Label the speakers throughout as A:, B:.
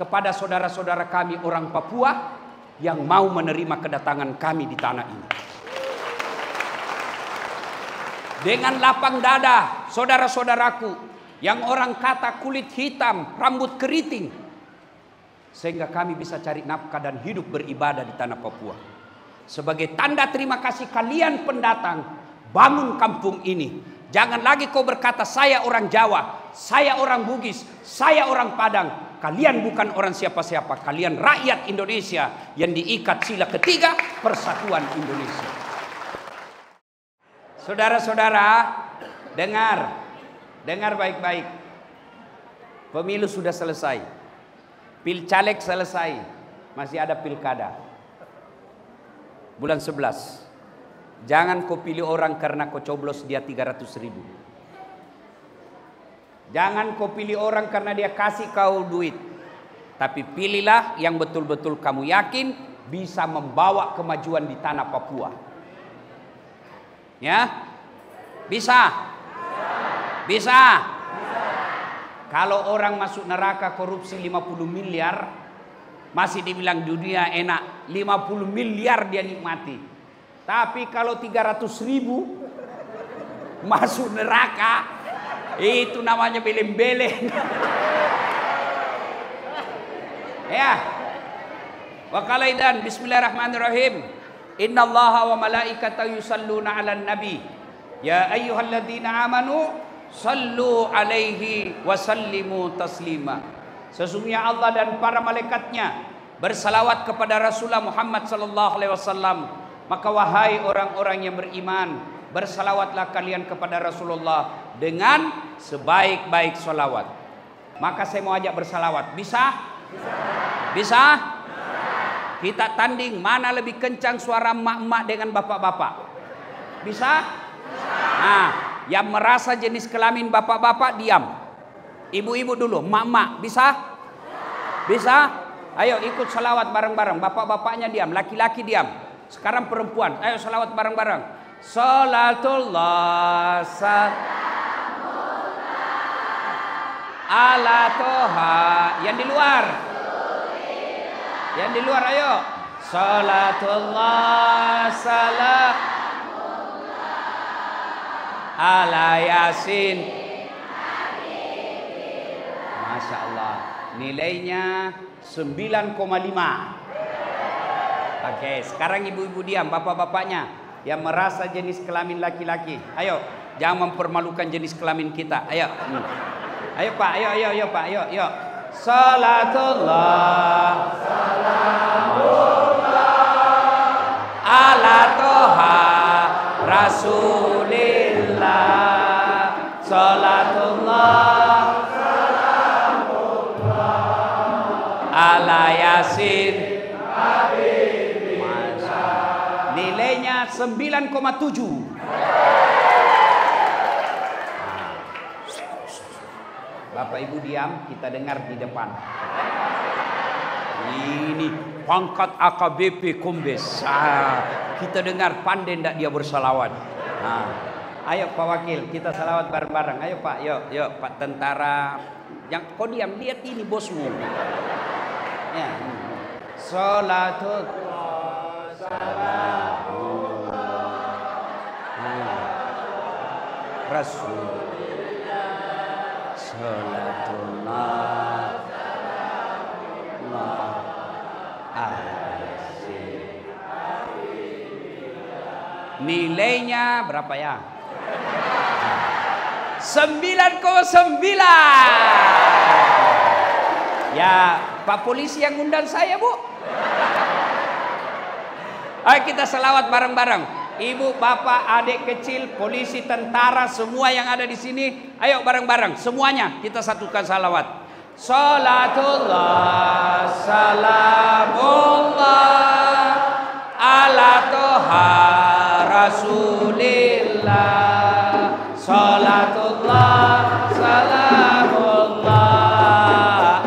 A: kepada saudara-saudara kami orang Papua yang mau menerima kedatangan kami di tanah ini. Dengan lapang dada, saudara-saudaraku yang orang kata kulit hitam, rambut keriting, sehingga kami bisa cari nafkah dan hidup beribadah di tanah Papua. Sebagai tanda terima kasih kalian pendatang, bangun kampung ini. Jangan lagi kau berkata saya orang Jawa, saya orang Bugis, saya orang Padang. Kalian bukan orang siapa-siapa. Kalian rakyat Indonesia yang diikat sila ketiga Persatuan Indonesia. Saudara-saudara, dengar baik-baik. Pemilu sudah selesai. Pilcaleg selesai. Masih ada pilkada. Bulan 11. Jangan kau pilih orang karena kau coblos dia 300.000. Jangan kau pilih orang karena dia kasih kau duit. Tapi pilihlah yang betul-betul kamu yakin bisa membawa kemajuan di tanah Papua. Ya? Bisa? Bisa? Kalau orang masuk neraka korupsi 50 miliar, masih dibilang dunia enak. 50 miliar dia nikmati. Tapi kalau 300.000 masuk neraka, itu namanya beleng-beleng. Ya. Wa qala idan bismillahirrahmanirrahim. Innallaha wa malaikatahu yusalluna 'alan nabi. Ya ayyuhalladzina amanu sallu 'alaihi wa sallimu taslima. Sesungguhnya Allah dan para malaikatnya bersalawat kepada Rasulullah Muhammad sallallahu alaihi wasallam. Maka wahai orang-orang yang beriman, bersalawatlah kalian kepada Rasulullah dengan sebaik-baik salawat. Maka saya mau ajak bersalawat. Bisa? Bisa? Kita tanding mana lebih kencang suara emak-emak dengan bapak-bapak. Bisa? Nah, yang merasa jenis kelamin bapak-bapak diam. Ibu-ibu dulu, emak-emak. Bisa? Bisa? Ayo ikut salawat bareng-bareng. Bapak-bapaknya diam, laki-laki diam. Sekarang perempuan, ayo salawat bareng-bareng. Salatullah ala toha. Yang di luar, yang di luar ayo. Salatullah salam ala yasin. Masya Allah, nilainya 9,5. Oke, sekarang ibu-ibu diam, bapak-bapaknya yang merasa jenis kelamin laki-laki. Ayo, jangan mempermalukan jenis kelamin kita. Ayo. Ayo Pak, ayo Pak, ayo. Salatullah salamullah ala toha rasulillah. Salatullah salamullah ala yasin. Nilainya 9,7. Bapak Ibu diam, kita dengar di depan. Ini pangkat AKBP Kombes. Kita dengar pandai ndak dia bersalawat. Ayo Pak Wakil, kita salawat bareng-bareng. Ayo Pak, yuk Pak Tentara. Yang kau diam, lihat ini bosmu. Ya. Salatul Rasulullah salatullah nilainya berapa ya? 9,9. Ya, Pak Polisi yang undang saya, Bu. Ayo kita selawat bareng-bareng. Ibu, bapak, adik kecil, polisi, tentara, semua yang ada di sini, ayo bareng-bareng. Semuanya kita satukan salawat. Salatullah, salamullah, ala toha rasulillah. Salatullah, salamullah,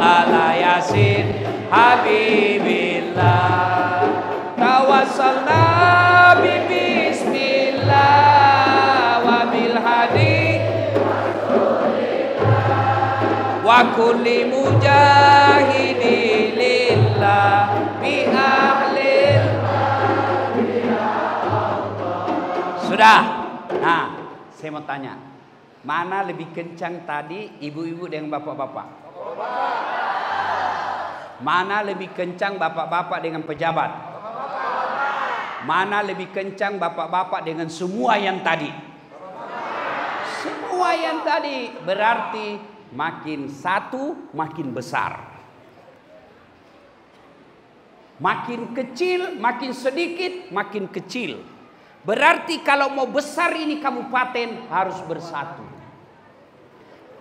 A: ala yasin habibillah. Tawassalna wa kulli mujahidin Sudah. Nah, saya mau tanya, mana lebih kencang tadi, ibu-ibu dengan bapak-bapak? Mana lebih kencang bapak-bapak dengan pejabat? Mana lebih kencang bapak-bapak dengan semua yang tadi? Semua yang tadi. Berarti makin satu makin besar. Makin kecil, makin sedikit, makin kecil. Berarti kalau mau besar ini kabupaten harus bersatu.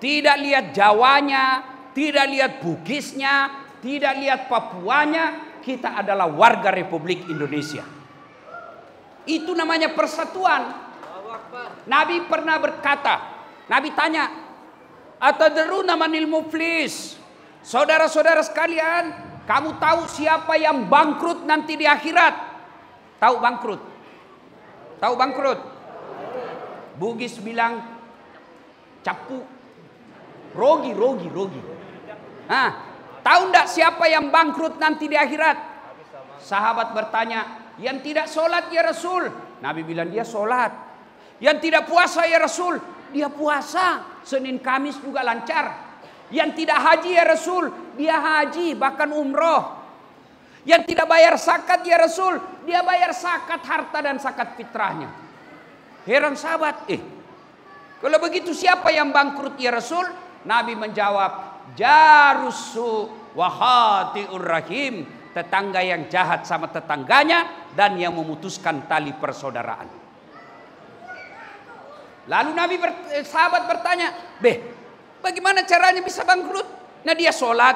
A: Tidak lihat Jawanya, tidak lihat Bugisnya, tidak lihat Papuanya, kita adalah warga Republik Indonesia. Itu namanya persatuan. Nabi pernah berkata, Nabi tanya, "Atadruna manil muflis?" Saudara-saudara sekalian, kamu tahu siapa yang bangkrut nanti di akhirat? Tahu bangkrut? Tahu bangkrut? Bugis bilang capu. Rogi. Nah, tahu enggak siapa yang bangkrut nanti di akhirat? Sahabat bertanya, yang tidak sholat ya Rasul. Nabi bilang dia sholat. Yang tidak puasa ya Rasul, dia puasa. Senin Kamis juga lancar. Yang tidak haji ya Rasul, dia haji bahkan umroh. Yang tidak bayar zakat ya Rasul, dia bayar zakat harta dan zakat fitrahnya. Heran sahabat, kalau begitu siapa yang bangkrut ya Rasul? Nabi menjawab, jarusu wahatiur rahim, tetangga yang jahat sama tetangganya dan yang memutuskan tali persaudaraan. Lalu sahabat bertanya, bagaimana caranya bisa bangkrut? Nah, dia sholat,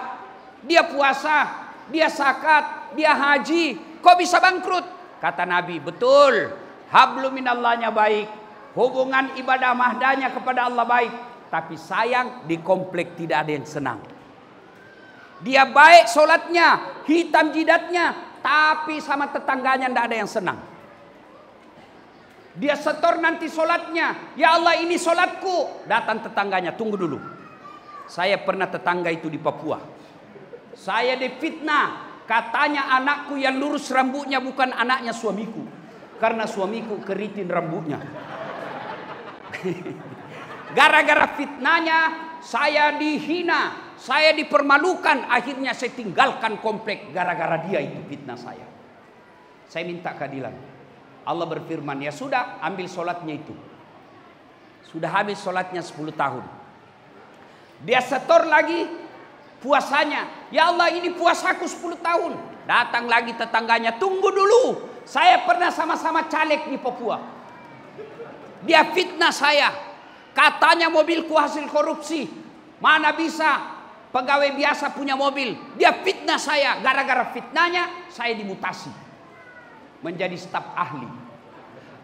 A: dia puasa, dia zakat, dia haji, kok bisa bangkrut? Kata Nabi, betul, hablum minallahnya baik, hubungan ibadah mahdanya kepada Allah baik, tapi sayang di komplek tidak ada yang senang. Dia baik sholatnya, hitam jidatnya, tapi sama tetangganya tidak ada yang senang. Dia setor nanti sholatnya, ya Allah ini sholatku. Datang tetangganya, tunggu dulu. Saya pernah tetangga itu di Papua. Saya difitnah, katanya anakku yang lurus rambutnya bukan anaknya suamiku, karena suamiku keriting rambutnya. Gara-gara fitnahnya saya dihina, saya dipermalukan. Akhirnya saya tinggalkan komplek gara-gara dia itu fitnah saya. Saya minta keadilan. Allah berfirman, ya sudah, ambil sholatnya itu. Sudah habis sholatnya 10 tahun. Dia setor lagi puasanya. Ya Allah ini puasaku 10 tahun. Datang lagi tetangganya, tunggu dulu. Saya pernah sama-sama caleg di Papua. Dia fitnah saya. Katanya mobilku hasil korupsi. Mana bisa pegawai biasa punya mobil. Dia fitnah saya. Gara-gara fitnahnya saya dimutasi menjadi staf ahli.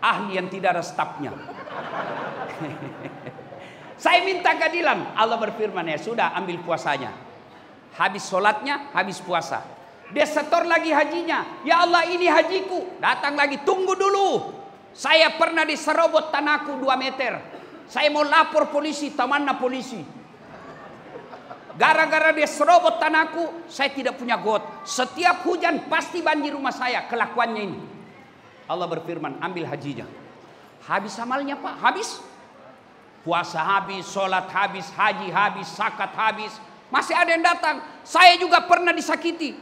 A: Ahli yang tidak ada stafnya. Saya minta keadilan. Allah berfirman, ya sudah, ambil puasanya. Habis sholatnya, habis puasa. Dia setor lagi hajinya. Ya Allah ini hajiku. Datang lagi, tunggu dulu. Saya pernah diserobot tanahku 2 meter. Saya mau lapor polisi, tamanna polisi. Gara-gara dia serobot tanahku, saya tidak punya got. Setiap hujan pasti banjir rumah saya. Kelakuannya ini. Allah berfirman, ambil hajinya. Habis amalnya Pak, habis. Puasa habis, sholat habis, haji habis, zakat habis. Masih ada yang datang. Saya juga pernah disakiti.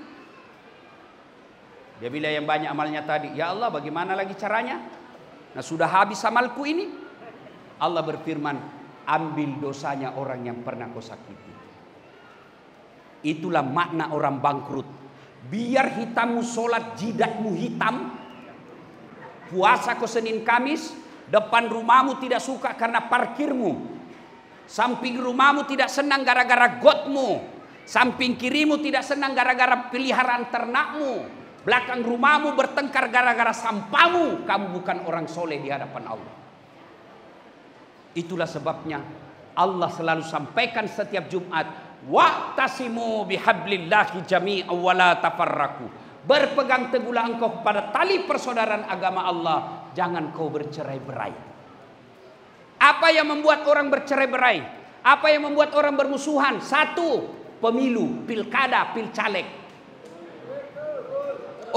A: Dia bilang yang banyak amalnya tadi, ya Allah bagaimana lagi caranya? Nah sudah habis amalku ini. Allah berfirman, ambil dosanya orang yang pernah kau sakiti. Itulah makna orang bangkrut. Biar hitammu sholat, jidatmu hitam. Puasa kau Senin Kamis, depan rumahmu tidak suka karena parkirmu. Samping rumahmu tidak senang gara-gara gotmu. Samping kirimu tidak senang gara-gara peliharaan ternakmu. Belakang rumahmu bertengkar gara-gara sampahmu. Kamu bukan orang soleh di hadapan Allah. Itulah sebabnya Allah selalu sampaikan setiap Jumat, wa'tasimu bihablillahi jami'an wa la tafarraqu. Berpegang teguhlah engkau kepada tali persaudaraan agama Allah, jangan kau bercerai-berai. Apa yang membuat orang bercerai-berai? Apa yang membuat orang bermusuhan? Satu, pemilu, pilkada, pilcaleg.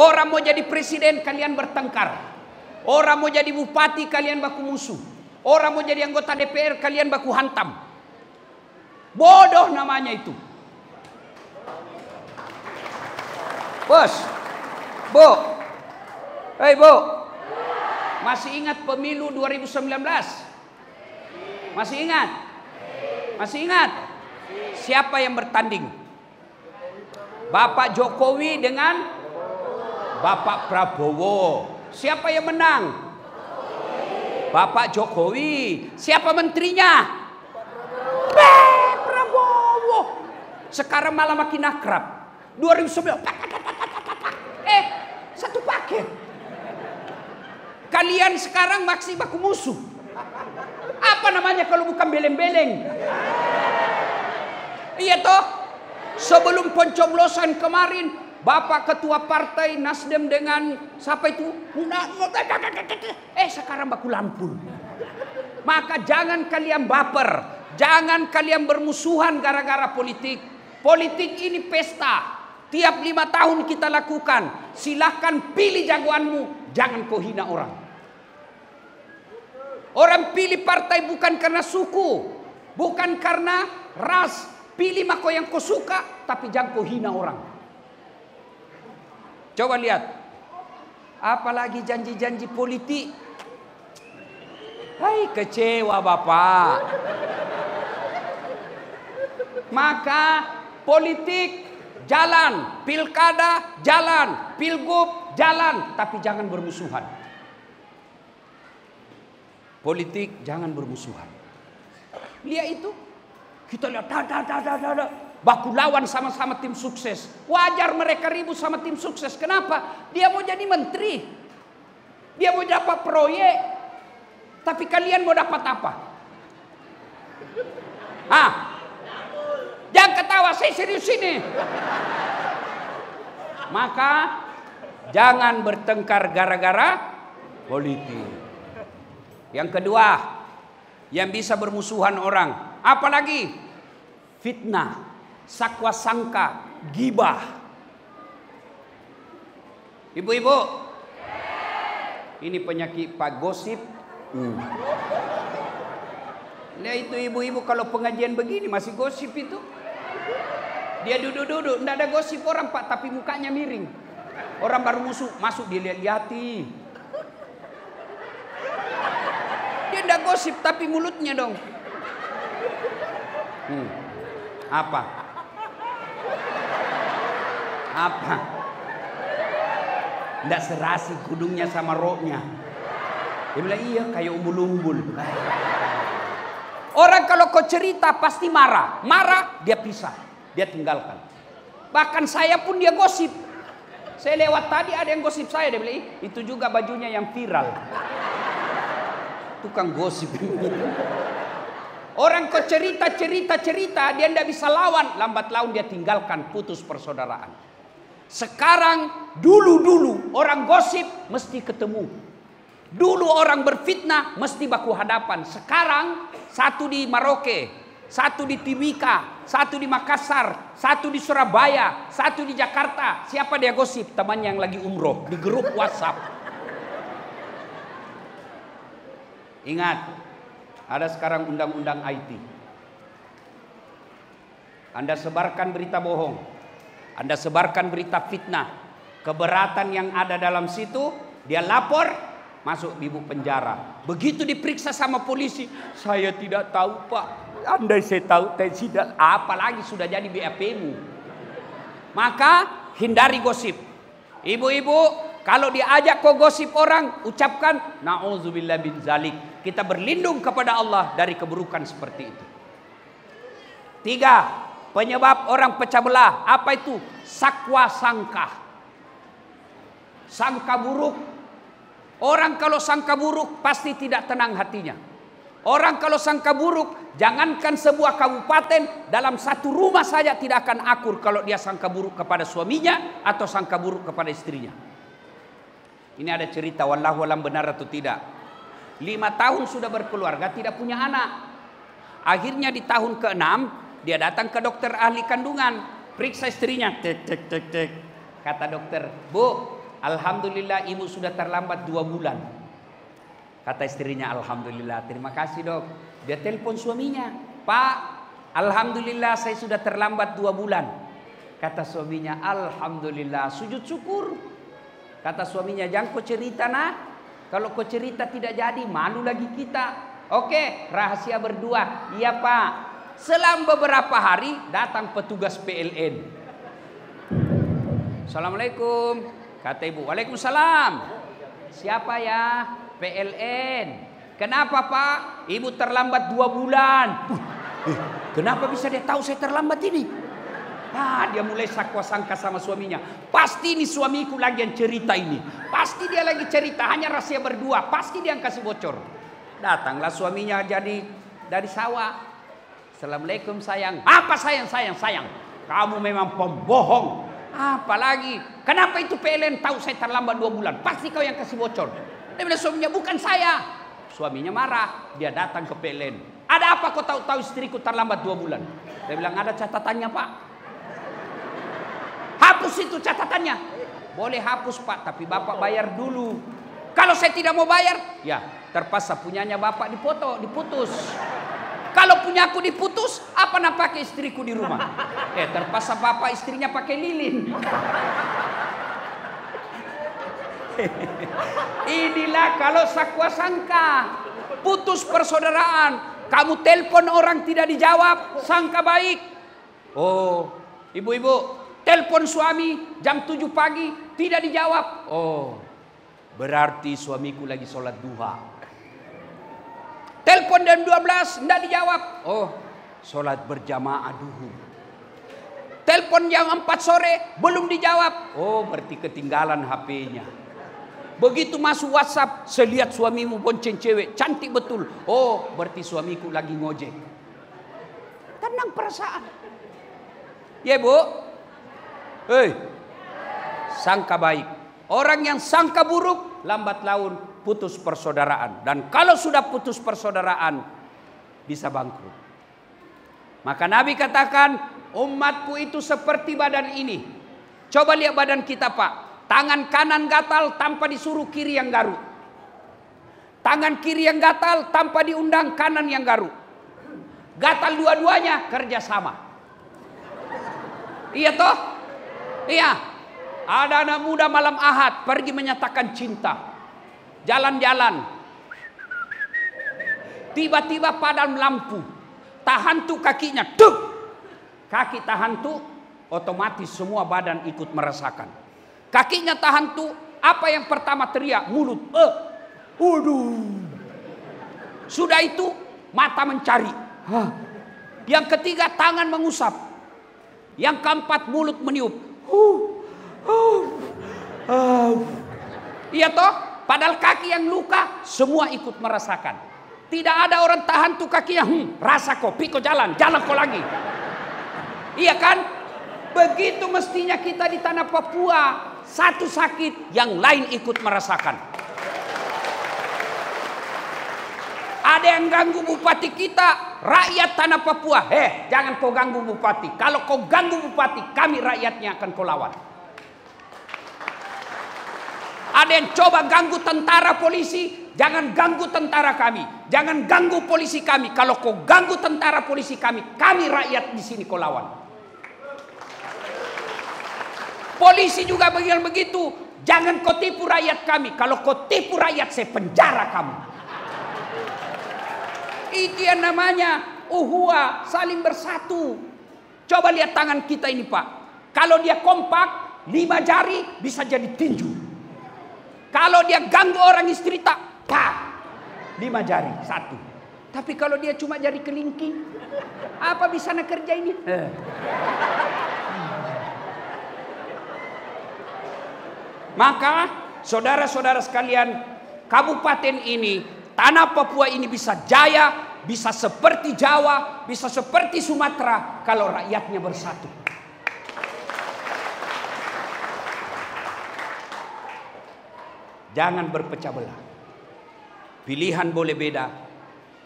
A: Orang mau jadi presiden, kalian bertengkar. Orang mau jadi bupati, kalian baku musuh. Orang mau jadi anggota DPR, kalian baku hantam. Bodoh namanya itu. Bos, Bu, hei Bu, masih ingat pemilu 2019? Masih ingat? Masih ingat? Siapa yang bertanding? Bapak Jokowi dengan Bapak Prabowo. Siapa yang menang? Bapak Jokowi. Siapa menterinya? Prabowo. Sekarang malah makin akrab. 2009. Satu paket. Kalian sekarang masih baku musuh. Apa namanya kalau bukan beleng-beleng? Iya toh? Sebelum pencoblosan kemarin, Bapak Ketua Partai Nasdem dengan siapa itu? Sekarang baku lampul. Maka jangan kalian baper. Jangan kalian bermusuhan gara-gara politik. Politik ini pesta. Tiap 5 tahun kita lakukan. Silahkan pilih jagoanmu. Jangan kau hina orang. Orang pilih partai bukan karena suku. Bukan karena ras. Pilih mako yang kau suka. Tapi jangan kau hina orang. Coba lihat. Apalagi janji-janji politik. Hai, kecewa Bapak. Maka politik jalan, pilkada jalan, pilgub jalan, tapi jangan bermusuhan. Politik jangan bermusuhan. Lihat itu, kita lihat baku lawan sama-sama tim sukses. Wajar mereka ribut sama tim sukses. Kenapa? Dia mau jadi menteri, dia mau dapat proyek, tapi kalian mau dapat apa? Jangan ketawa, saya serius ini. Maka jangan bertengkar gara-gara politik. Yang kedua, yang bisa bermusuhan orang, apalagi fitnah, sakwa sangka, gibah. Ibu-ibu, ini penyakit Pak Gosip. Nah itu ibu-ibu kalau pengajian begini masih gosip itu. Dia duduk-duduk, tidak ada gosip orang Pak, tapi mukanya miring. Orang baru masuk dilihat-lihati. Dia tidak gosip, tapi mulutnya dong. Apa? Tidak serasi kudungnya sama roknya. Dia bilang iya kayak umbul-umbul. Orang kalau kau cerita pasti marah. Marah dia pisah. Dia tinggalkan. Bahkan saya pun dia gosip. Saya lewat tadi ada yang gosip saya. Dia bilang itu juga bajunya yang viral. Tukang gosip. Orang kau cerita. Dia tidak bisa lawan. Lambat laun dia tinggalkan. Putus persaudaraan. Sekarang dulu orang gosip mesti ketemu. Dulu orang berfitnah mesti baku hadapan. Sekarang satu di Merauke, satu di Timika, satu di Makassar, satu di Surabaya, satu di Jakarta. Siapa dia gosip? Temannya yang lagi umroh di grup WhatsApp. Ingat, ada sekarang undang-undang IT. Anda sebarkan berita bohong, Anda sebarkan berita fitnah, keberatan yang ada dalam situ, dia lapor. Masuk di penjara. Begitu diperiksa sama polisi, saya tidak tahu Pak. Andai saya tahu, saya tidak. Apalagi sudah jadi BAP-mu. Maka hindari gosip. Ibu-ibu, kalau diajak kau gosip orang, ucapkan na'udzubillah bin zalik. Kita berlindung kepada Allah dari keburukan seperti itu. 3. Penyebab orang pecah belah. Apa itu? Sakwa sangka. Sangka buruk. Orang kalau sangka buruk pasti tidak tenang hatinya. Orang kalau sangka buruk, jangankan sebuah kabupaten, dalam satu rumah saja tidak akan akur kalau dia sangka buruk kepada suaminya atau sangka buruk kepada istrinya. Ini ada cerita, wallahu alam benar atau tidak. 5 tahun sudah berkeluarga, tidak punya anak. Akhirnya di tahun ke-6, dia datang ke dokter ahli kandungan. Periksa istrinya. Kata dokter, Bu, alhamdulillah ibu sudah terlambat 2 bulan. Kata istrinya, alhamdulillah, terima kasih dok. Dia telepon suaminya, Pak, alhamdulillah saya sudah terlambat 2 bulan. Kata suaminya, alhamdulillah, sujud syukur. Kata suaminya, jangan kau cerita nak. Kalau kau cerita tidak jadi, malu lagi kita. Oke, rahasia berdua. Iya Pak. Selang beberapa hari datang petugas PLN. Assalamualaikum. Kata ibu, waalaikumsalam. Siapa ya? PLN. Kenapa Pak? Ibu terlambat 2 bulan. Kenapa bisa dia tahu saya terlambat ini? Dia mulai sangka sama suaminya. Pasti ini suamiku lagi yang cerita ini. Pasti dia lagi cerita, hanya rahasia berdua. Pasti dia yang kasih bocor. Datanglah suaminya jadi dari sawah. Assalamualaikum sayang. Apa sayang? Kamu memang pembohong. Apalagi? Kenapa itu PLN tahu saya terlambat 2 bulan? Pasti kau yang kasih bocor. Dia bilang suaminya, bukan saya. Suaminya marah. Dia datang ke PLN. Ada apa kau tahu istriku terlambat 2 bulan? Dia bilang, ada catatannya Pak. Hapus itu catatannya. Boleh hapus Pak, tapi Bapak bayar dulu. Kalau saya tidak mau bayar, ya terpaksa punyanya Bapak diputus. Kalau punya aku diputus, apa nak pakai istriku di rumah? Terpaksa Bapak istrinya pakai lilin. Inilah kalau sakwa sangka. Putus persaudaraan. Kamu telepon orang tidak dijawab, sangka baik. Oh, ibu-ibu, telepon suami jam 7 pagi tidak dijawab. Oh, berarti suamiku lagi sholat duha. Telepon jam 12 tidak dijawab. Oh, sholat berjamaah duhur. Telepon jam 4 sore belum dijawab. Oh, berarti ketinggalan HP-nya. Begitu masuk WhatsApp, saya lihat suamimu bonceng cewek, cantik betul. Oh, berarti suamiku lagi ngojek. Tenang perasaan. Ya Bu. Sangka baik. Orang yang sangka buruk, lambat laun putus persaudaraan. Dan kalau sudah putus persaudaraan, bisa bangkrut. Maka Nabi katakan, umatku itu seperti badan ini. Coba lihat badan kita Pak. Tangan kanan gatal tanpa disuruh kiri yang garuk. Tangan kiri yang gatal tanpa diundang kanan yang garuk. Gatal dua-duanya kerjasama. Iya toh? Iya. Ada anak muda malam Ahad pergi menyatakan cinta. Jalan-jalan. Tiba-tiba padam lampu. Tahan tuh kakinya. Duk. Kaki tahan tuh, otomatis semua badan ikut merasakan. Kakinya tahan tuh, apa yang pertama teriak? Mulut. Waduh. Sudah itu mata mencari. Yang ketiga tangan mengusap. Yang keempat mulut meniup. Iya toh? Padahal kaki yang luka semua ikut merasakan. Tidak ada orang tahan tuh kakinya. Rasa kok, piko jalan kok lagi. Iya kan? Begitu mestinya kita di tanah Papua. Satu sakit, yang lain ikut merasakan. Ada yang ganggu bupati kita, rakyat tanah Papua. Jangan kau ganggu bupati. Kalau kau ganggu bupati, kami rakyatnya akan kau lawan. Ada yang coba ganggu tentara polisi, jangan ganggu tentara kami. Jangan ganggu polisi kami. Kalau kau ganggu tentara polisi kami rakyat di sini kau lawan. Polisi juga begitu. Jangan kau tipu rakyat kami. Kalau kau tipu rakyat, saya penjara kamu. Itu yang namanya uhuwa, saling bersatu. Coba lihat tangan kita ini Pak. Kalau dia kompak, 5 jari bisa jadi tinju. Kalau dia ganggu orang istri tak, 5 jari, 1. Tapi kalau dia cuma jari kelingking, apa bisa nak kerja ini? Maka saudara-saudara sekalian, kabupaten ini, tanah Papua ini bisa jaya, bisa seperti Jawa, bisa seperti Sumatera kalau rakyatnya bersatu. Jangan berpecah belah. Pilihan boleh beda,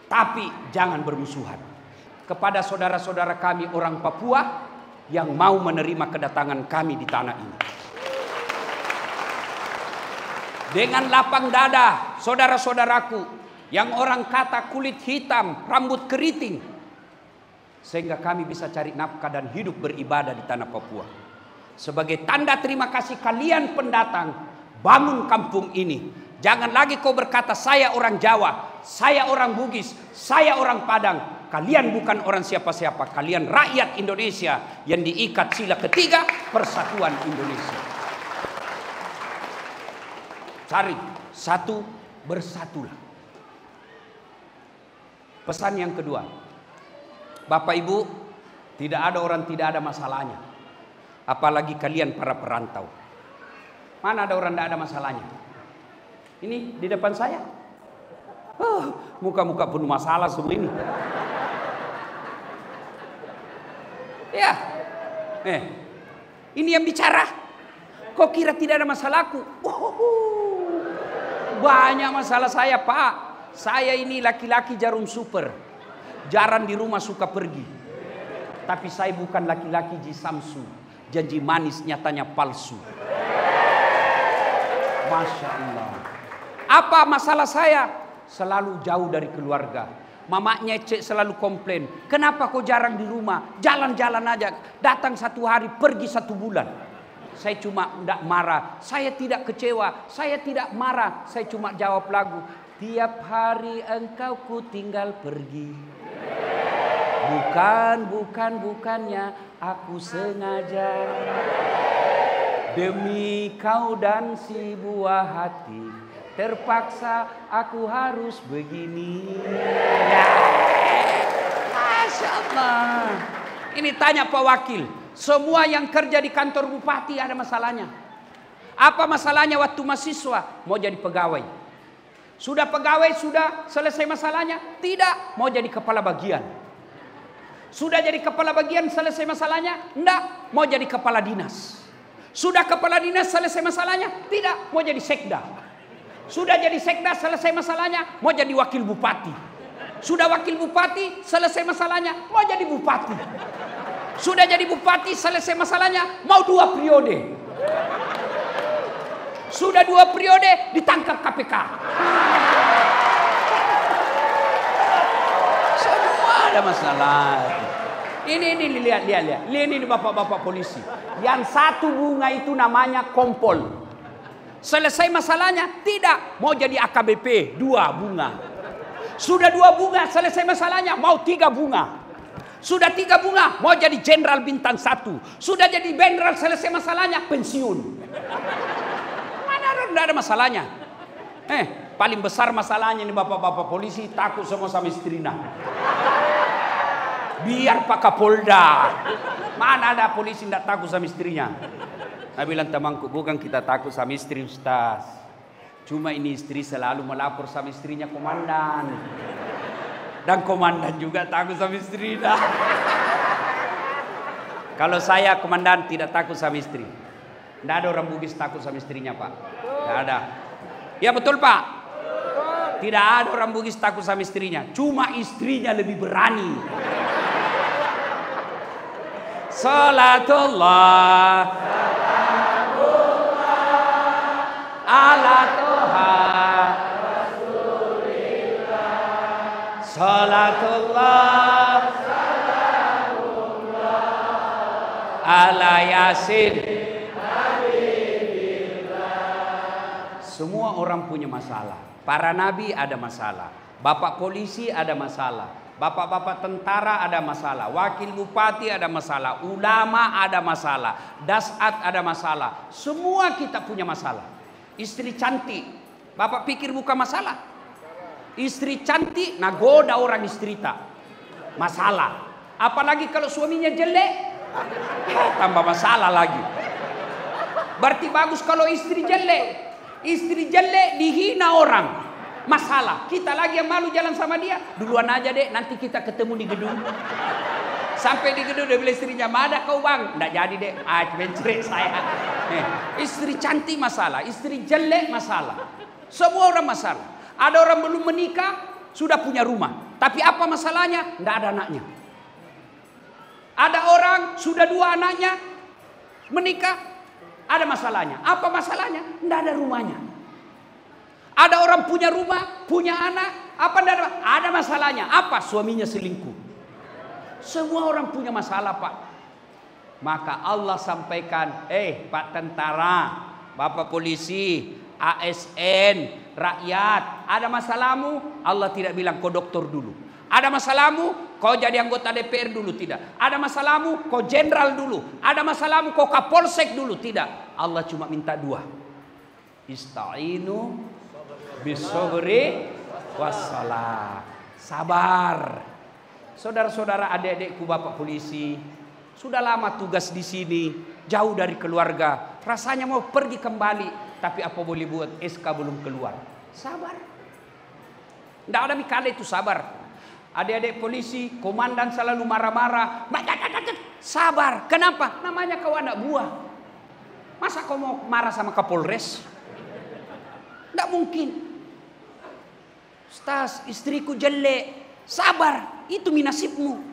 A: tapi jangan bermusuhan. Kepada saudara-saudara kami orang Papua yang mau menerima kedatangan kami di tanah ini, Dengan lapang dada, saudara-saudaraku, yang orang kata kulit hitam, rambut keriting, sehingga kami bisa cari nafkah dan hidup beribadah di tanah Papua. Sebagai tanda terima kasih kalian pendatang, bangun kampung ini. Jangan lagi kau berkata saya orang Jawa, saya orang Bugis, saya orang Padang. Kalian bukan orang siapa-siapa, kalian rakyat Indonesia yang diikat sila ketiga Persatuan Indonesia. Cari satu, bersatulah. Pesan yang kedua, Bapak Ibu, tidak ada orang tidak ada masalahnya. Apalagi kalian para perantau. Mana ada orang tidak ada masalahnya? Ini di depan saya. Muka-muka penuh masalah semua ini. Ya. Ini yang bicara. Kok kira tidak ada masalahku? Banyak masalah saya, Pak. Saya ini laki-laki jarum super. Jarang di rumah, suka pergi. Tapi saya bukan laki-laki jisamsu. Janji manis nyatanya palsu. Masya Allah. Apa masalah saya? Selalu jauh dari keluarga. Mamanya cek selalu komplain. Kenapa kau jarang di rumah? Jalan-jalan aja. Datang 1 hari, pergi 1 bulan. Saya cuma tidak marah. Saya tidak kecewa. Saya tidak marah. Saya cuma jawab lagu. Tiap hari engkau ku tinggal pergi. Bukannya aku sengaja. Demi kau dan si buah hati. Terpaksa aku harus begini. Masya Allah. Ini tanya Pak Wakil. Semua yang kerja di kantor bupati ada masalahnya. Apa masalahnya waktu mahasiswa? Mau jadi pegawai. Sudah pegawai, sudah selesai masalahnya? Tidak. Mau jadi kepala bagian. Sudah jadi kepala bagian, selesai masalahnya? Tidak. Mau jadi kepala dinas. Sudah kepala dinas, selesai masalahnya? Tidak. Mau jadi sekda. Sudah jadi sekda, selesai masalahnya? Mau jadi wakil bupati. Sudah wakil bupati, selesai masalahnya? Mau jadi bupati. Sudah jadi bupati, selesai masalahnya, mau 2 periode. Sudah 2 periode, ditangkap KPK. Semua ada masalah. Ini lihat. Ini bapak-bapak polisi. Yang 1 bunga itu namanya kompol. Selesai masalahnya? Tidak. Mau jadi AKBP, 2 bunga. Sudah 2 bunga, selesai masalahnya, mau 3 bunga. Sudah 3 bunga, mau jadi jenderal bintang 1. Sudah jadi jenderal, selesai masalahnya, pensiun. Mana ada masalahnya? Paling besar masalahnya ini bapak-bapak polisi, takut semua sama istrinya. Biar Pak Kapolda. Mana ada polisi tidak takut sama istrinya? Saya bilang, temanku, bukan kita takut sama istri, Ustaz. Cuma ini istri selalu melapor sama istrinya komandan. Dan komandan juga takut sama istri. Kalau saya komandan tidak takut sama istri. Tidak ada orang Bugis takut sama istrinya, Pak. Tidak ada. Ya betul, Pak. Tidak ada orang Bugis takut sama istrinya. Cuma istrinya lebih berani. Salatullah ala Toha. Salatullah ala Yasin. Semua orang punya masalah. Para nabi ada masalah. Bapak polisi ada masalah. Bapak-bapak tentara ada masalah. Wakil bupati ada masalah. Ulama ada masalah. Dasat ada masalah. Semua kita punya masalah. Istri cantik, Bapak pikir bukan masalah? Istri cantik, nagoda orang istri tak masalah. Apalagi kalau suaminya jelek, tambah masalah lagi. Berarti bagus kalau istri jelek. Istri jelek dihina orang, masalah. Kita lagi yang malu jalan sama dia. Duluan aja deh, nanti kita ketemu di gedung. Sampai di gedung dia bilang istrinya, mana kau bang? Nggak jadi deh, mencerai saya. Istri cantik masalah, istri jelek masalah. Semua orang masalah. Ada orang belum menikah, sudah punya rumah. Tapi apa masalahnya? Nggak ada anaknya. Ada orang sudah 2 anaknya, menikah, ada masalahnya. Apa masalahnya? Nggak ada rumahnya. Ada orang punya rumah, punya anak, apa enggak ada masalahnya? Apa? Suaminya selingkuh. Semua orang punya masalah, Pak. Maka Allah sampaikan, Pak tentara, Bapak polisi, ASN, rakyat, ada masalahmu? Allah tidak bilang kau dokter dulu. Ada masalahmu? Kau jadi anggota DPR dulu, tidak. Ada masalahmu? Kau jenderal dulu. Ada masalahmu? Kau kapolsek dulu, tidak. Allah cuma minta dua. Ista'inu bisobri wassalah. Sabar. Saudara-saudara, adik-adikku, Bapak polisi, sudah lama tugas di sini, jauh dari keluarga. Rasanya mau pergi kembali, tapi apa boleh buat, SK belum keluar. Sabar. Tidak ada mikale itu sabar. Adik-adik polisi, komandan selalu marah-marah. Sabar. Kenapa? Namanya kau anak buah. Masa kau mau marah sama Kapolres? Tidak mungkin. Ustaz, istriku jelek. Sabar, itu nasibmu.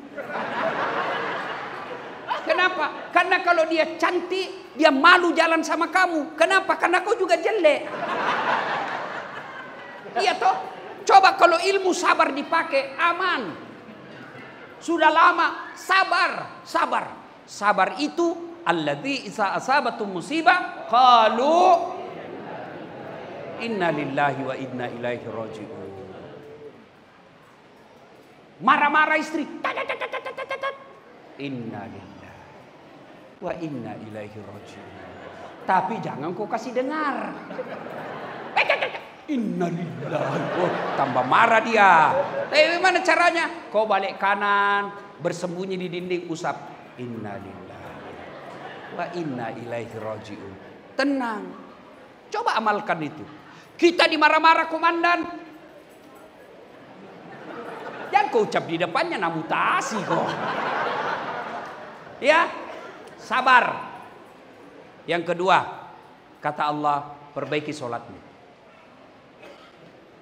A: Kenapa? Karena kalau dia cantik, dia malu jalan sama kamu. Kenapa? Karena kau juga jelek. Iya toh? Coba kalau ilmu sabar dipakai, aman. Sudah lama, sabar. Sabar itu alladzi isa asabatum musibah qalu inna lillahi wa inna ilaihi raji'un. Marah-marah istri. Inna lillahi wa inna ilaihi raji'un. Tapi jangan kau kasih dengar. Inna lillahi. Oh, tambah marah dia. Tapi gimana caranya? Kau balik kanan, bersembunyi di dinding, usap. Inna lillahi wa inna ilaihi raji'un. Tenang. Coba amalkan itu. Kita dimarah-marah komandan. Yang kau ucap di depannya namutasi kok. Ya, sabar. Yang kedua, kata Allah, perbaiki sholatmu.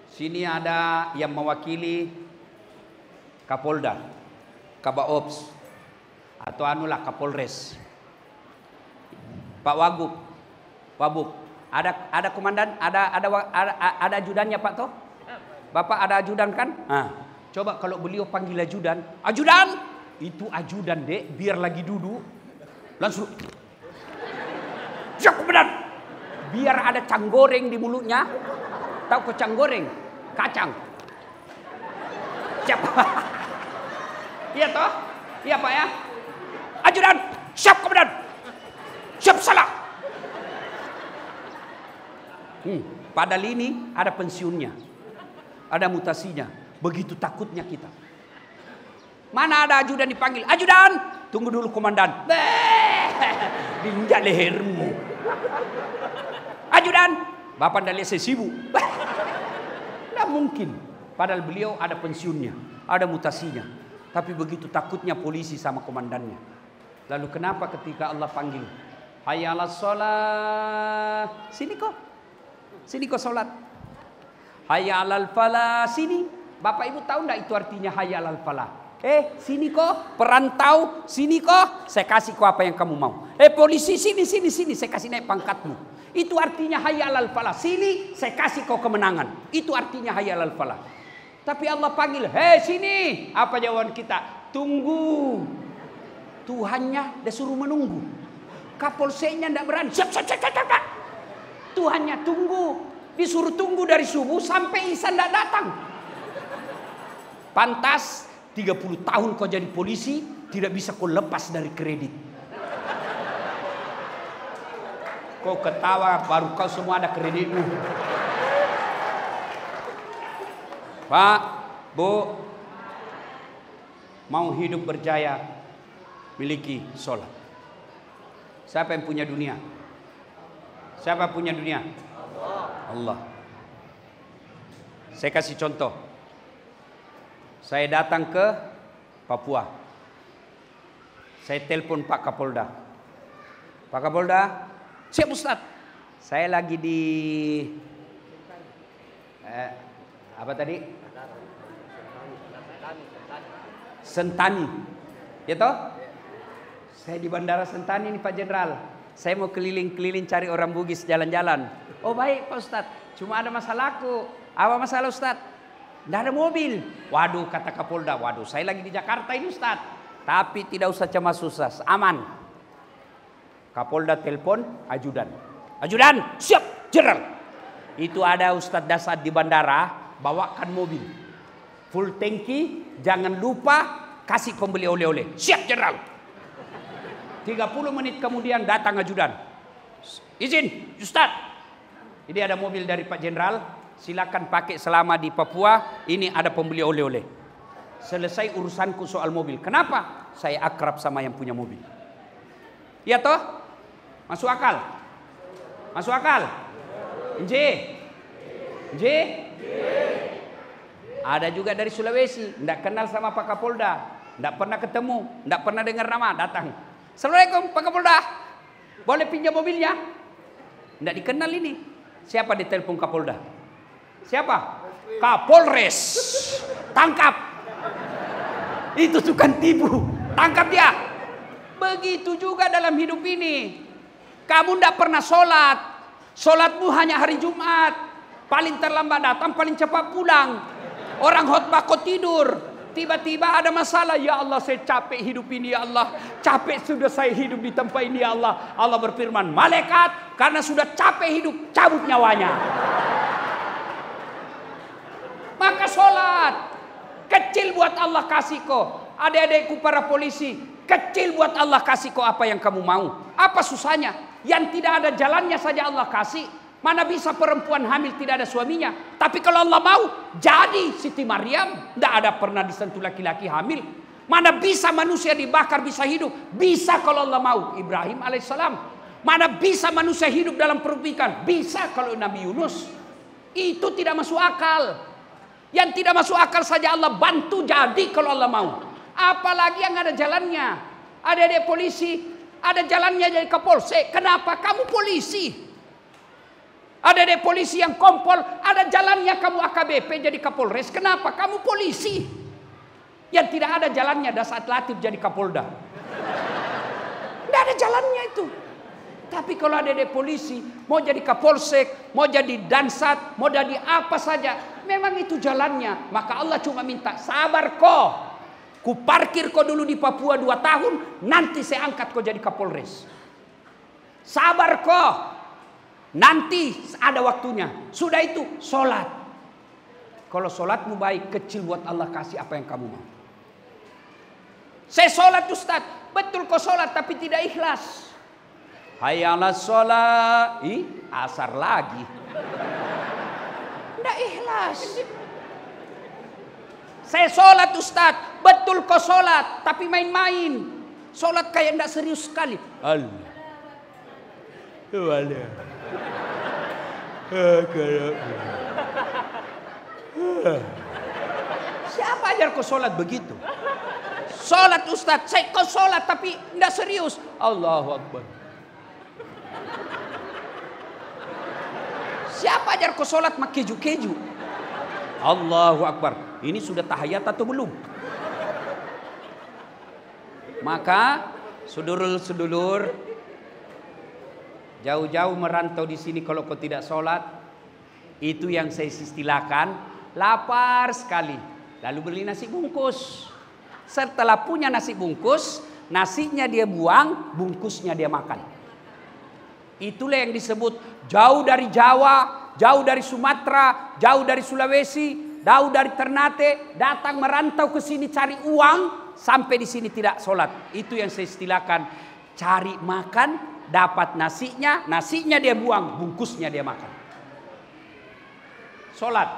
A: Sini ada yang mewakili Kapolda, Kabaops, atau anulah Kapolres. Pak Wagub, ada komandan, ada ajudannya Pak toh? Bapak ada ajudan kan? Nah, coba kalau beliau panggil ajudan, itu ajudan dek, biar lagi duduk, langsung, siap komandan, biar ada canggoreng di mulutnya, tahu kocang goreng, kacang, siap, iya toh, iya Pak ya, ajudan, siap komandan, siap salah. Padahal ini ada pensiunnya, ada mutasinya. Begitu takutnya kita. Mana ada ajudan dipanggil? Ajudan, tunggu dulu komandan. Diinjak lehermu. Ajudan, bapak dah lihat saya sibuk. Tidak mungkin. Padahal beliau ada pensiunnya, ada mutasinya. Tapi begitu takutnya polisi sama komandannya. Lalu kenapa ketika Allah panggil, hayya 'alas shalah, sini kok sholat. Hayya 'alal falah, sini. Bapak Ibu tahu enggak itu artinya hayya 'alal falah? Sini kok, perantau, sini kok, saya kasih kau apa yang kamu mau. Polisi, sini, saya kasih naik pangkatmu. Itu artinya hayya 'alal falah. Sini, saya kasih kau kemenangan. Itu artinya hayya 'alal falah. Tapi Allah panggil, sini. Apa jawaban kita? Tunggu. Tuhannya dia suruh menunggu. Kapolseknya enggak berani. Siap. Tuhannya tunggu. Disuruh tunggu dari subuh sampai isya enggak datang. Pantas 30 tahun kau jadi polisi, tidak bisa kau lepas dari kredit. Kau ketawa, baru kau semua ada kreditmu. Pak, Bu, mau hidup berjaya, miliki sholat. Siapa yang punya dunia? Siapa punya dunia? Allah. Saya kasih contoh. Saya datang ke Papua. Saya telepon Pak Kapolda. Pak Kapolda, siap Ustaz. Saya lagi di apa tadi? Sentani. Ya toh? Saya di Bandara Sentani nih Pak Jenderal. Saya mau keliling-keliling cari orang Bugis jalan-jalan. Oh baik Pak Ustadz, cuma ada masalahku. Apa masalah Ustadz? Tidak ada mobil. Waduh kata Kapolda, waduh saya lagi di Jakarta ini Ustadz. Tapi tidak usah cemas susah, aman. Kapolda telepon ajudan. Ajudan, siap, Jenderal. Itu ada Ustadz Dasad di bandara, bawakan mobil. Full tangki, jangan lupa kasih pembeli oleh-oleh. Siap Jenderal. 30 menit kemudian datang ajudan. Izin, Ustadz. Ini ada mobil dari Pak Jenderal. Silakan pakai selama di Papua. Ini ada pembeli oleh-oleh. Selesai urusanku soal mobil. Kenapa? Saya akrab sama yang punya mobil. Iya toh? Masuk akal? Masuk akal? Nj? Nj? Ada juga dari Sulawesi. Tidak kenal sama Pak Kapolda. Tidak pernah ketemu. Tidak pernah dengar nama. Datang. Assalamualaikum Pak Kapolda. Boleh pinjam mobilnya? Tidak dikenal ini. Siapa ditelepon Kapolda? Siapa? Kapolres. Tangkap. Itu tukang tipu. Tangkap dia. Begitu juga dalam hidup ini. Kamu tidak pernah sholat. Sholatmu hanya hari Jumat. Paling terlambat datang, paling cepat pulang. Orang khotbah kau tidur. Tiba-tiba ada masalah. Ya Allah saya capek hidup ini ya Allah. Capek sudah saya hidup di tempat ini ya Allah. Allah berfirman, malaikat karena sudah capek hidup cabut nyawanya. Maka sholat. Kecil buat Allah kasih kau. Adik-adikku para polisi. Kecil buat Allah kasih kau apa yang kamu mau. Apa susahnya? Yang tidak ada jalannya saja Allah kasih. Mana bisa perempuan hamil tidak ada suaminya. Tapi kalau Allah mau, jadi Siti Maryam. Tidak ada pernah disentuh laki-laki hamil. Mana bisa manusia dibakar bisa hidup. Bisa kalau Allah mau. Ibrahim alaihissalam. Mana bisa manusia hidup dalam perut ikan. Bisa kalau Nabi Yunus. Itu tidak masuk akal. Yang tidak masuk akal saja Allah bantu jadi kalau Allah mau. Apalagi yang ada jalannya. Ada polisi. Ada jalannya jadi kapolsek. Kenapa? Kamu polisi. Ada polisi yang kompol, ada jalannya kamu AKBP jadi Kapolres. Kenapa? Kamu polisi. Yang tidak ada jalannya Dasat Latif jadi Kapolda. Tidak ada jalannya itu. Tapi kalau ada polisi, mau jadi Kapolsek, mau jadi Dansat, mau jadi apa saja, memang itu jalannya. Maka Allah cuma minta sabar kau. Ku parkir kau dulu di Papua 2 tahun, nanti saya angkat kau jadi Kapolres. Sabar kau. Nanti ada waktunya. Sudah itu sholat. Kalau sholatmu baik, kecil buat Allah kasih apa yang kamu mau. Saya sholat Ustaz. Betul kau sholat tapi tidak ikhlas. Hayya 'alas sholat. Asar lagi. Tidak ikhlas. Saya sholat Ustaz. Betul kau sholat tapi main-main. Sholat kayak tidak serius sekali. Allah. Siapa ajar kau sholat begitu? Sholat Ustaz, saya kau sholat tapi tidak serius. Allahu Akbar. Siapa ajar kau sholat mak keju-keju? Allahu Akbar. Ini sudah tahiyat atau belum? Maka sedulur-sedulur, jauh-jauh merantau di sini kalau kau tidak sholat, itu yang saya istilahkan lapar sekali. Lalu beli nasi bungkus. Setelah punya nasi bungkus, nasinya dia buang, bungkusnya dia makan. Itulah yang disebut jauh dari Jawa, jauh dari Sumatera, jauh dari Sulawesi, jauh dari Ternate, datang merantau ke sini cari uang, sampai di sini tidak sholat. Itu yang saya istilahkan cari makan. Dapat nasinya, nasinya dia buang, bungkusnya dia makan. Sholat.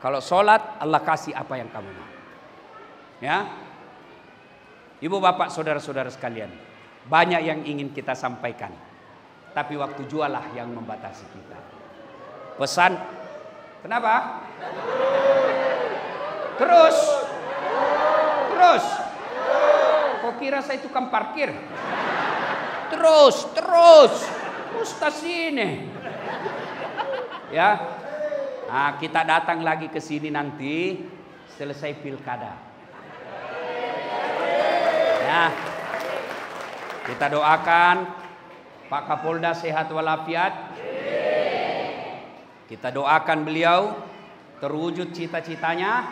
A: Kalau sholat, Allah kasih apa yang kamu mau. Ya, ibu bapak saudara-saudara sekalian, banyak yang ingin kita sampaikan, tapi waktu jualah yang membatasi kita. Pesan, kenapa? Terus. Kok kira saya tukang parkir? Terus Ustaz ini. Ya. Nah, kita datang lagi ke sini nanti selesai pilkada. Ya. Kita doakan Pak Kapolda sehat walafiat. Kita doakan beliau terwujud cita-citanya.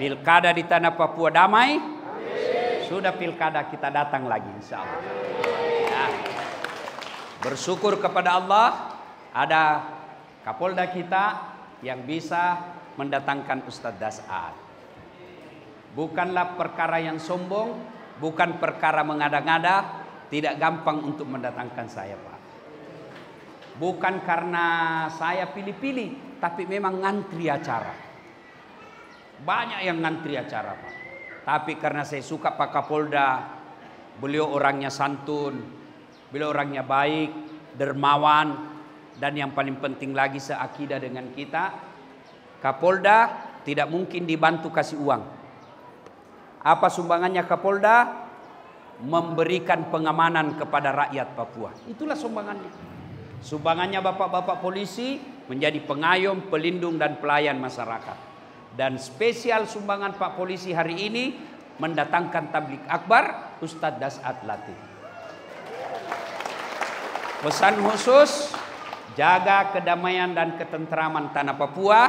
A: Pilkada di tanah Papua damai. Sudah pilkada kita datang lagi insya Allah. Ya. Bersyukur kepada Allah ada Kapolda kita yang bisa mendatangkan Ustadz Das'ad. Bukanlah perkara yang sombong, bukan perkara mengada-ngada, tidak gampang untuk mendatangkan saya, Pak. Bukan karena saya pilih-pilih, tapi memang ngantri acara. Banyak yang ngantri acara, Pak. Tapi karena saya suka Pak Kapolda, beliau orangnya santun, beliau orangnya baik, dermawan, dan yang paling penting lagi seakidah dengan kita. Kapolda tidak mungkin dibantu kasih uang. Apa sumbangannya Kapolda? Memberikan pengamanan kepada rakyat Papua. Itulah sumbangannya. Sumbangannya bapak-bapak polisi menjadi pengayom, pelindung dan pelayan masyarakat. Dan spesial sumbangan Pak Polisi hari ini mendatangkan tablik akbar Ustadz Das'ad Latif. Pesan khusus, jaga kedamaian dan ketentraman tanah Papua.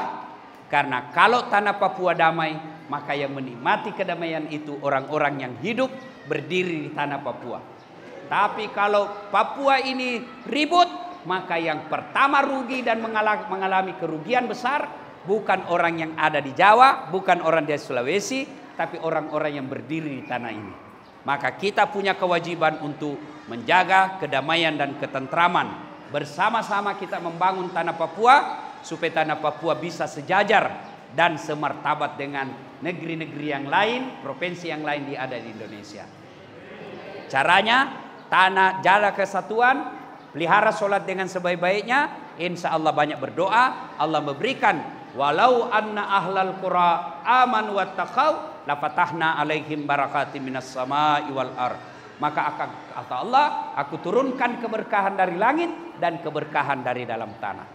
A: Karena kalau tanah Papua damai, maka yang menikmati kedamaian itu orang-orang yang hidup berdiri di tanah Papua. Tapi kalau Papua ini ribut, maka yang pertama rugi dan mengalami kerugian besar bukan orang yang ada di Jawa, bukan orang di Sulawesi, tapi orang-orang yang berdiri di tanah ini. Maka kita punya kewajiban untuk menjaga kedamaian dan ketentraman. Bersama-sama kita membangun tanah Papua supaya tanah Papua bisa sejajar dan semartabat dengan negeri-negeri yang lain, provinsi yang lain yang ada di Indonesia. Caranya, jaga kesatuan, pelihara sholat dengan sebaik-baiknya, insya Allah banyak berdoa, Allah memberikan, walau anna ahlal qura aman wattaqau lafatahna alaihim barakatim minas sama'i wal ar. Maka kata Allah, aku turunkan keberkahan dari langit dan keberkahan dari dalam tanah.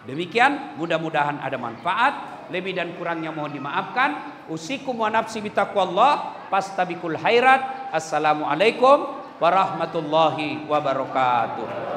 A: Demikian, mudah-mudahan ada manfaat. Lebih dan kurangnya mohon dimaafkan. Usikum wa nafsi bitaqwallah, fastabiqul khairat. Assalamualaikum warahmatullahi wabarakatuh.